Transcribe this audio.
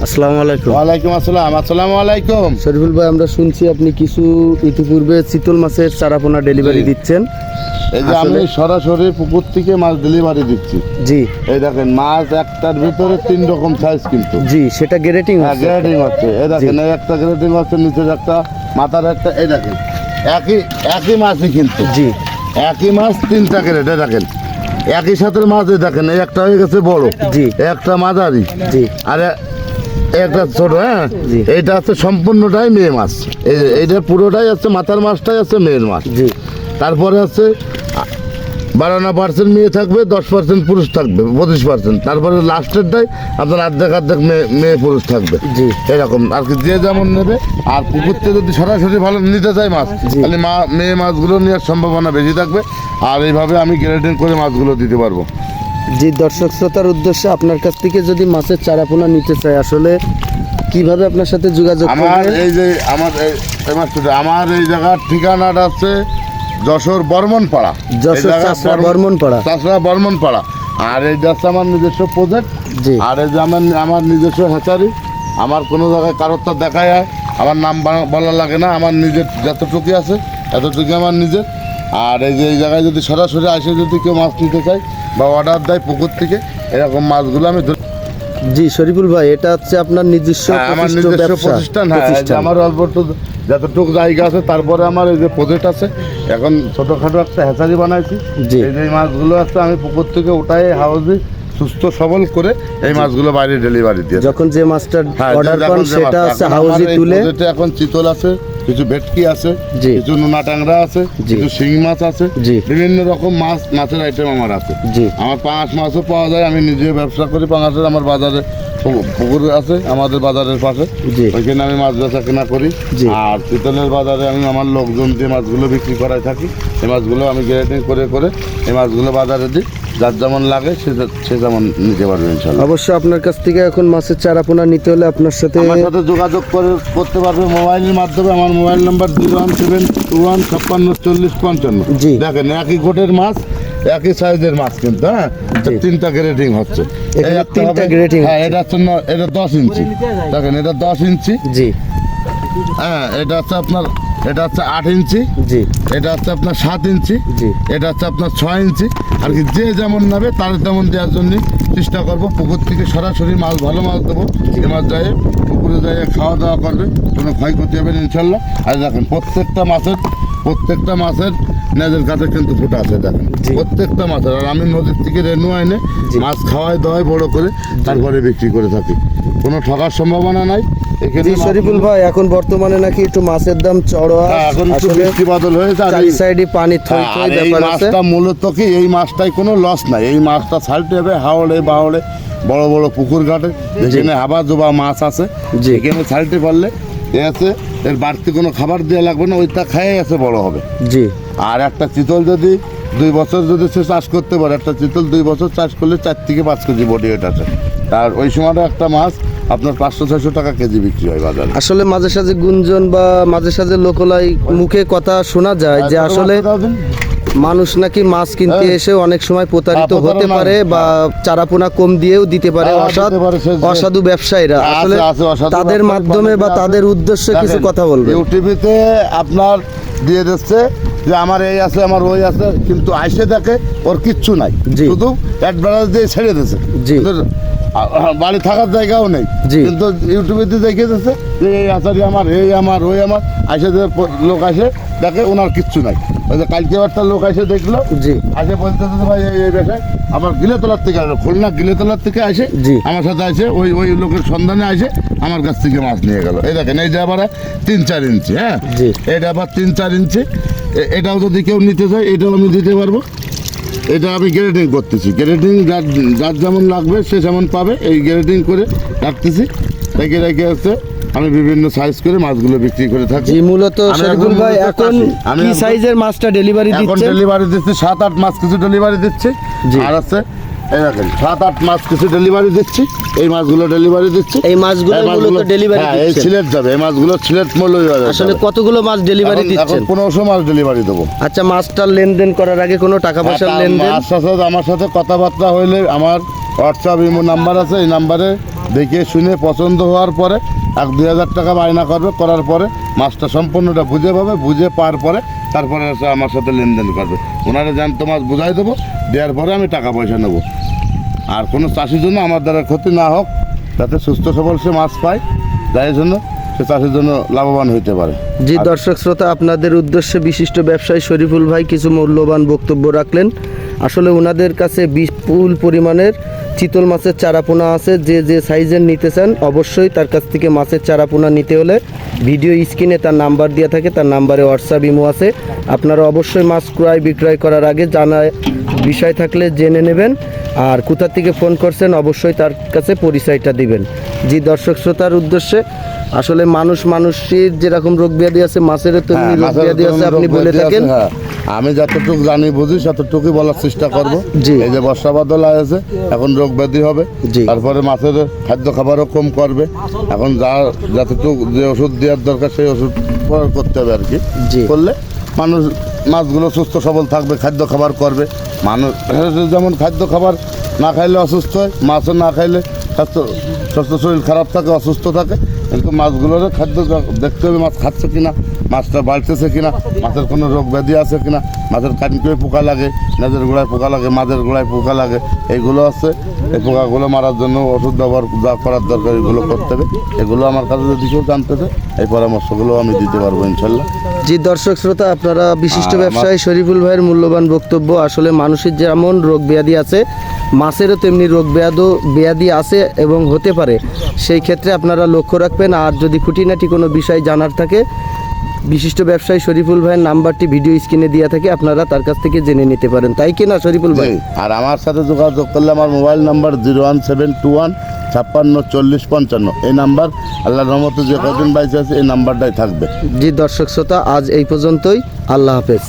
আসসালামু আলাইকুম। ওয়ালাইকুম আসসালাম। আসসালামু আলাইকুম। শরীফুল ভাই, আমরা শুনছি আপনি কিছু ইতিপূর্বে চিতল মাছের চারাপোনা ডেলিভারি দিচ্ছেন। এই যে আমি সরাসরি পুকুর থেকে মাছ ডেলিভারি দিচ্ছি। জি, এই দেখেন মাছ একটার ভিতরে 3 রকম সাইজ কিন্তু। জি, সেটা গ্রেটিং হচ্ছে। গ্রেডিং হচ্ছে। এই দেখেন এই একটা গ্রেডিং হচ্ছে, নিচের একটা, মাথার একটা। এই দেখেন একই মাছই কিন্তু। জি, একই মাছ 3টা গ্রেড। এই দেখেন একই সাথে মাছ। এই দেখেন এই একটা হয়ে গেছে বড়, জি, একটা মাঝারি, জি, আর একটা ছোট। হ্যাঁ, জি। এইটা হচ্ছে সম্পূর্ণটাই মেয়ে মাছ। এইটা পুরোটাই হচ্ছে মাথার মাছটাই হচ্ছে মেয়ের মাছ। জি। তারপরে হচ্ছে 52% মেয়ে থাকবে, 10% পুরুষ থাকবে, 25%। তারপরে লাস্টেরটাই আপনার অর্ধেক মেয়ে পুরুষ থাকবে। জি। এরকম আর কি, যে যেমন নেবে। আর পুকুর থেকে যদি সরাসরি ভালো নিতে চাই মাছ, তাহলে মেয়ে মাছগুলো নেওয়ার সম্ভাবনা বেশি থাকবে। আর এইভাবে আমি গ্রেডিং করে মাছগুলো দিতে পারবো। জি, দর্শক শ্রোতার উদ্দেশ্যে আপনার কাছ থেকে যদি মাছের চারাপোনা নিতে চাই, আসলে কিভাবে আপনার সাথে যোগাযোগ আমার করবে? এই যে আমার এই জায়গার ঠিকানাটা হচ্ছে যশোর বর্মনপাড়া। যশোর চাষড়া বর্মনপাড়া। চাষড়া বর্মনপাড়া। আর এই হচ্ছে আমার নিজস্ব প্রজেক্ট। জি। আর এই যে আমার নিজস্ব হ্যাচারি। আমার কোনো জায়গায় কারোরটা দেখা যায়, আমার নাম বলা লাগে না। আমার নিজের যতটুকু আছে এতটুকু আমার নিজের। আর এই যে এই জায়গায় যদি সরাসরি আসে যদি কেউ মাছ নিতে চায় বা অর্ডার দেয় পুকুর থেকে, এরকম মাছগুলো আমি। জি, শরীফুল ভাই, এটা হচ্ছে আপনার নিজস্ব আমার নিজস্ব প্রতিষ্ঠান। হ্যাঁ, আমার অল্প যতটুকু জায়গা আছে, তারপরে আমার এই যে প্রজেক্ট আছে। এখন ছোটোখাটো একটা হ্যাচারি বানাইছি। জি। এই যে মাছগুলো আছে আমি পুকুর থেকে উঠাই হাউজে সুস্থ সবল করে এই মাছগুলো বাইরে ডেলিভারি দিয়ে। যখন যে মাছটা হ্যাঁ, অর্ডার করেন সেটা হচ্ছে হাউজে তুলে। এখন চিতল আছে, কিছু ভেটকি আছে, জি। কিছু নোনা ট্যাংরা আছে, জি। কিছু শিং মাছ আছে, জি। বিভিন্ন রকম মাছের আইটেম আমার আছে। জি। আমার পাঙাশ মাছও পাওয়া যায়। আমি নিজে ব্যবসা করি পাঙাশের। আমার বাজারে পুকুর আছে আমাদের বাজারের পাশে। জি। ওইখানে আমি মাছ বেচা কেনা করি। জি। আর চিতলের বাজারে আমি আমার লোকজন যে মাছগুলো বিক্রি করাই থাকি, এই মাছগুলো আমি গ্রেডিং করে এই মাছগুলো বাজারে দিই। যার যেমন লাগে সে যেমন নিতে পারবে ইনশাআল্লাহ। অবশ্যই আপনার কাছ থেকে এখন মাছের চারাপোনা নিতে হলে আপনার সাথে আমার সাথে যোগাযোগ করতে পারবে মোবাইলের মাধ্যমে। আমার মোবাইল নাম্বার 01721564055। জি। দেখেন একই গোটের মাছ, একই সাইজের মাছ কিন্তু। হ্যাঁ, 3টা গ্রেডিং হচ্ছে। এখানে এই 3টা grading হ্যাঁ, এটা হচ্ছে এটা 10 ইঞ্চি। দেখেন এটা 10 ইঞ্চি। জি। হ্যাঁ, এটা হচ্ছে আপনার, এটা হচ্ছে 8 ইঞ্চি। জি। এটা হচ্ছে আপনার 7 ইঞ্চি। জি। এটা হচ্ছে আপনার 6 ইঞ্চি। আর কি যে যেমন নেবে তার তেমন দেওয়ার জন্য চেষ্টা করবো। পুকুর থেকে সরাসরি মাছ, ভালো মাছ দেবো। এই মাছ যায় পুকুরে যায় খাওয়া দাওয়া করবে, কোনো ক্ষয়ক্ষতি হবে না ইনশাল্লাহ। আর দেখেন প্রত্যেকটা মাছের নেজের কাছে কিন্তু ফুটা আছে। দেখেন প্রত্যেকটা মাছের। আর আমি নদীর থেকে রেনু এনে মাছ খাওয়াই দাওয়াই বড় করে তারপরে বিক্রি করে থাকি। কোনো ঠকার সম্ভাবনা নাই এখানে। শরীফুল ভাই, এখন বর্তমানে নাকি একটু মাছের দাম চড়া। এখন একটু বৃষ্টি বাদল হয়েছে। আর চারি সাইডে পানি থই থই এই ব্যাপার আছে। মাছটা মূলত কি, এই মাছটাই কোনো লস নাই। এই মাছটা ছাড়তে হবে হাওড়ে বাওড়ে, বড় বড় পুকুর ঘাটে যেখানে হাবা জোবা মাছ আছে, যেখানে ছাড়তে পারলে এর বাড়তি কোনো খাবার দেওয়া লাগবে না। ওইটা খেয়ে বড় হবে। জি। আর একটা চিতল যদি 2 বছর যদি সে চাষ করতে পারে, একটা চিতল 2 বছর চাষ করলে 4 থেকে 5 কেজি বডি ওয়েট আছে। আর ওই সময়টা একটা মাছ আপনার 500-600 টাকা কেজি বিক্রি হয় বাজারে। আসলে মাঝে সাঝে গুঞ্জন বা মাঝে সাঝে লোকলাই মুখে কথা শোনা যায় যে আসলে মানুষ নাকি মাছ কিনতে এসে অনেক সময় প্রতারিত হতে পারে বা চারাপোনা কম দিয়েও দিতে পারে অসাধু ব্যবসায়ীরা। আসলে তাদের মাধ্যমে বা তাদের উদ্দেশ্যে কিছু কথা বলবে। ইউটিভিতে আপনার দিয়ে দিচ্ছে যে আমার এই আছে, আমার ওই আছে, কিন্তু আইসে দেখে ওর কিচ্ছু নাই, শুধু অ্যাডভার্টাইজ দিয়ে ছেড়ে দিয়েছে। বাড়ি থাকার জায়গাও নেই, কিন্তু ইউটিউবে দেখে দিচ্ছে যে এই আচারি আমার, এই আমার, ওই আমার। আইসে লোক আসে দেখে ওনার কিচ্ছু নাই। ওই যে কালকে একটা লোক এসে দেখলো, আসে বলতেছে ভাই এই ব্যবসায় আমার গিলেতলার থেকে আসলো, খুলনা গিলেতলার থেকে আসে আমার সাথে আসে ওই লোকের সন্ধানে আসে আমার কাছ থেকে মাছ নিয়ে গেল। এই দেখেন এইটা আবার 3-4 ইঞ্চি। হ্যাঁ, এটা আবার 3-4 ইঞ্চি। এটাও যদি কেউ নিতে চায় এটাও আমি দিতে পারবো। এটা আমি গ্রেডিং করতেছি। গ্রেডিং যার যেমন লাগবে সে যেমন পাবে, এই গ্রেডিং করে রাখতেছি। রেখে হচ্ছে আমি বিভিন্ন সাইজ করে মাছগুলো বিক্রি করে থাকি। মূলত শরীফুল ভাই এখন কি সাইজের মাছটা ডেলিভারি দিচ্ছেন? এখন ডেলিভারি দিচ্ছি 7-8 মাছ কিছু ডেলিভারি দিচ্ছি। আর আছে এই দেখেন 7-8 মাছ কিছু ডেলিভারি দিচ্ছি, এই মাছগুলো ডেলিভারি দিচ্ছি। এই মাছগুলো মূলত ডেলিভারি হ্যাঁ, এই সিলেট যাবে, এই মাছগুলো সিলেট মূল্য আসলে কতগুলো মাছ ডেলিভারি দিচ্ছেন? 1500 মাছ ডেলিভারি দেবো। আচ্ছা, মাছটার লেনদেন করার আগে কোনো টাকা পয়সার লেনদেন? মাছ সাথে আমার সাথে কথাবার্তা হইলে আমার হোয়াটসঅ্যাপ ইমো নাম্বার আছে, এই নাম্বারে দেখে শুনে পছন্দ হওয়ার পরে 1-2 হাজার টাকা বায়না করবে, করার পরে মাছটা সম্পূর্ণটা বুঝে পাবে, বুঝে পাওয়ার পরে তারপরে এসে আমার সাথে লেনদেন করবে। ওনারা জ্যান্ত মাছ বুঝাই দেবো, দেওয়ার পরে আমি টাকা পয়সা নেবো। আর কোনো চাষির জন্য আমার দ্বারা ক্ষতি না হোক, যাতে সুস্থ সবল সে মাছ পায়, যার জন্য সে চাষির জন্য লাভবান হইতে পারে। জি দর্শক শ্রোতা, আপনাদের উদ্দেশ্যে বিশিষ্ট ব্যবসায়ী শরীফুল ভাই কিছু মূল্যবান বক্তব্য রাখলেন। আসলে ওনাদের কাছে বিপুল পরিমাণের চিতল মাছের চারাপোনা আছে। যে যে সাইজের নিতে চান অবশ্যই তার কাছ থেকে মাছের চারাপোনা নিতে হলে ভিডিও স্ক্রিনে তার নাম্বার দেওয়া থাকে, তার নাম্বারে হোয়াটসঅ্যাপ ইমো আছে। আপনারা অবশ্যই মাছ ক্রয় বিক্রয় করার আগে জানা বিষয় থাকলে জেনে নেবেন, আর কোথা থেকে ফোন করছেন অবশ্যই তার কাছে পরিচয়টা দিবেন। জি দর্শক শ্রোতার উদ্দেশ্যে, আসলে মানুষের যেরকম রোগ ব্যাধি আছে মাছেরও তেমনি রোগ ব্যাধি আছে, আপনি বলে থাকেন। হ্যাঁ, আমি যতটুকু জানি বুঝি ততটুকুই বলার চেষ্টা করব। জি। এই যে বর্ষা বাদল আছে, এখন রোগ ব্যাধি হবে, জি। তারপরে মাছের খাদ্য খাবারও কম করবে। এখন যতটুকু যে ওষুধ দেওয়ার দরকার সেই ওষুধ প্রয়োগ করতে হবে আর কি। জি। করলে মাছগুলো সুস্থ সবল থাকবে, খাদ্য খাবার করবে। মানুষ যেমন খাদ্য খাবার না খাইলে অসুস্থ হয়, মাছও না খাইলে স্বাস্থ্য শরীর খারাপ থাকে, অসুস্থ থাকে। কিন্তু মাছগুলোর খাদ্য দেখতে হবে, মাছ খাচ্ছে কিনা, মাছটা বাড়তেছে কিনা, মাছের কোনো রোগ ব্যাধি আছে কিনা, মাছের কানকুয়ে পোকা লাগে, নেজের গোড়ায় পোকা লাগে, মাছের গোড়ায় পোকা লাগে, এইগুলো আছে। এই পোকাগুলো মারার জন্য ওষুধ ব্যবহার যা করার দরকার এগুলো করতে হবে। এগুলো আমার কাছে যদি কেউ জানতে চায়, এই পরামর্শগুলো আমি দিতে পারবো ইনশাল্লাহ। জি দর্শক শ্রোতা, আপনারা বিশিষ্ট ব্যবসায়ী শরীফুল ভাইয়ের মূল্যবান বক্তব্য। আসলে মানুষের যেমন রোগ ব্যাধি আছে, মাছেরও তেমনি রোগ ব্যাধি আছে এবং হতে পারে। সেই ক্ষেত্রে আপনারা লক্ষ্য রাখবেন। আর যদি খুঁটিনাটি কোনো বিষয় জানার থাকে, বিশিষ্ট ব্যবসায়ী শরীফুল ভাইয়ের নাম্বারটি ভিডিও স্ক্রিনে দেওয়া থাকে, আপনারা তার কাছ থেকে জেনে নিতে পারেন। তাই কি না শরীফুল ভাই? আর আমার সাথে যোগাযোগ করলে আমার মোবাইল নাম্বার 01721 56 40 55। এই নাম্বার আল্লাহর রহমতে যে কদিন বাইসে আছে এই নাম্বারটাই থাকবে। জি দর্শক শ্রোতা, আজ এই পর্যন্তই। আল্লাহ হাফেজ।